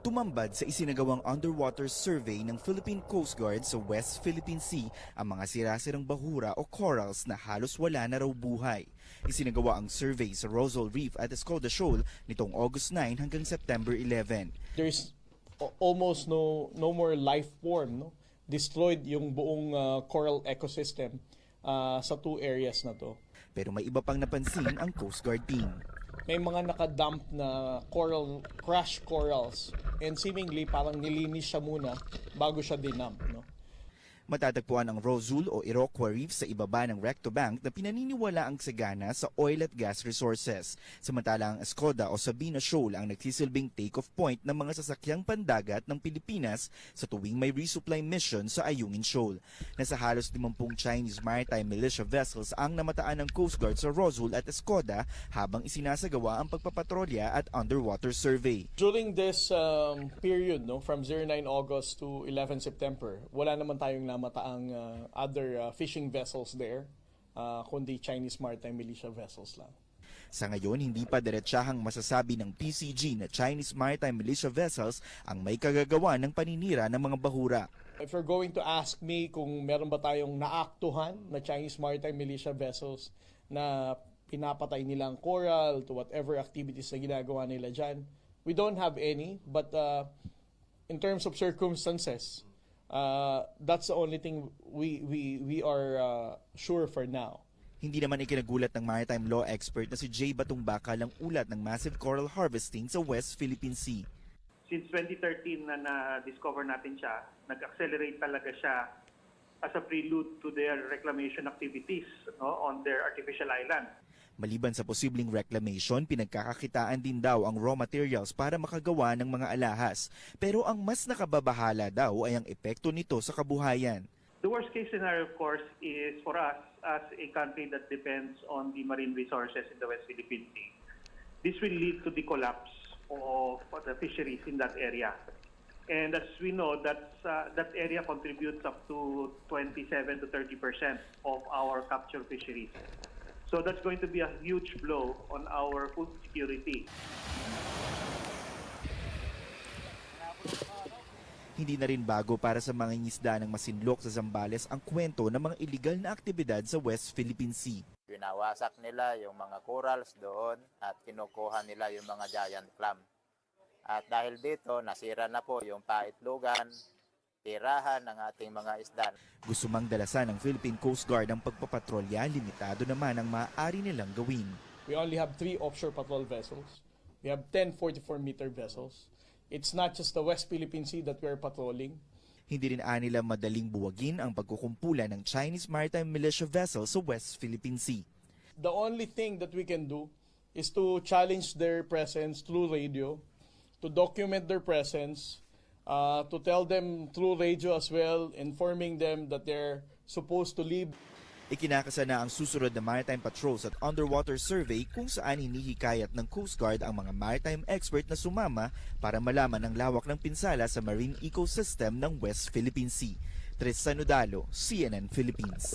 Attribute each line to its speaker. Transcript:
Speaker 1: Tumambad sa isinagawang underwater survey ng Philippine Coast Guard sa West Philippine Sea ang mga sirasirang bahura o corals na halos wala na raw buhay. Isinagawa ang survey sa Rosal Reef at Escoda Shoal nitong August 9 hanggang September 11.
Speaker 2: There's almost no more life form, no? Destroyed yung buong coral ecosystem sa two areas na to.
Speaker 1: Pero may iba pang napansin ang Coast Guard team.
Speaker 2: May mga nakadump na crash corals, and seemingly parang nilinis siya muna bago siya dinump, no?
Speaker 1: Matatagpuan ang Rosal o Iroquois Reef sa ibaba ng Recto Bank na pinaniniwala ang sagana sa oil at gas resources. Samantala ang Escoda o Sabina Shoal ang nagsisilbing take-off point ng mga sasakyang pandagat ng Pilipinas sa tuwing may resupply mission sa Ayungin Shoal. Nasa halos 50 Chinese maritime militia vessels ang namataan ng Coast Guard sa Rosal at Escoda habang isinasagawa ang pagpapatrolya at underwater survey.
Speaker 2: During this period, no, from 09 August to 11 September, wala naman tayong mataang other fishing vessels there, kundi Chinese maritime militia vessels lang.
Speaker 1: Sa ngayon, hindi pa diretsahang masasabi ng PCG na Chinese maritime militia vessels ang may kagagawa ng paninira ng mga bahura.
Speaker 2: If you're going to ask me kung meron ba tayong naaktuhan na Chinese maritime militia vessels na pinapatay nila ang coral to whatever activities na ginagawa nila dyan, we don't have any, but in terms of circumstances, that's the only thing we are sure for now.
Speaker 1: Hindi naman ikinagulat ng maritime law expert na si Jay Batungbakal ang ulat ng massive coral harvesting sa West Philippine Sea.
Speaker 3: Since 2013 na na-discover natin siya, nag-accelerate talaga siya as a prelude to their reclamation activities, no, on their artificial island.
Speaker 1: Maliban sa posibleng reclamation, pinagkakakitaan din daw ang raw materials para makagawa ng mga alahas. Pero ang mas nakababahala daw ay ang epekto nito sa kabuhayan.
Speaker 3: The worst case scenario, of course, is for us as a country that depends on the marine resources in the West Philippine Sea. This will lead to the collapse of the fisheries in that area. And as we know, that area contributes up to 27 to 30% of our capture fisheries. So that's going to be a huge blow on our food security.
Speaker 1: Hindi na rin bago para sa mga ngisda ng masinlok sa Zambales ang kwento ng mga illegal na aktibidad sa West Philippine Sea.
Speaker 4: Winawasak nila yung mga corals doon at kinukuha nila yung mga giant clam. At dahil dito, nasira na po yung paitlugan, tirahan ng ating mga isda.
Speaker 1: Gusto mang dalasan ng Philippine Coast Guard ang pagpapatrolya, limitado naman ang maaari nilang gawin.
Speaker 2: We only have 3 offshore patrol vessels. We have 10 44-meter vessels. It's not just the West Philippine Sea that we're patrolling.
Speaker 1: Hindi rin nila madaling buwagin ang pagkukumpulan ng Chinese maritime militia vessels sa West Philippine Sea.
Speaker 2: The only thing that we can do is to challenge their presence through radio, to document their presence, to tell them through radio as well, informing them that they're supposed to leave.
Speaker 1: Ikinakasa na ang susunod na maritime patrols at underwater survey kung saan hinihikayat ng Coast Guard ang mga maritime expert na sumama para malaman ang lawak ng pinsala sa marine ecosystem ng West Philippine Sea. Tristan Udalo, CNN Philippines.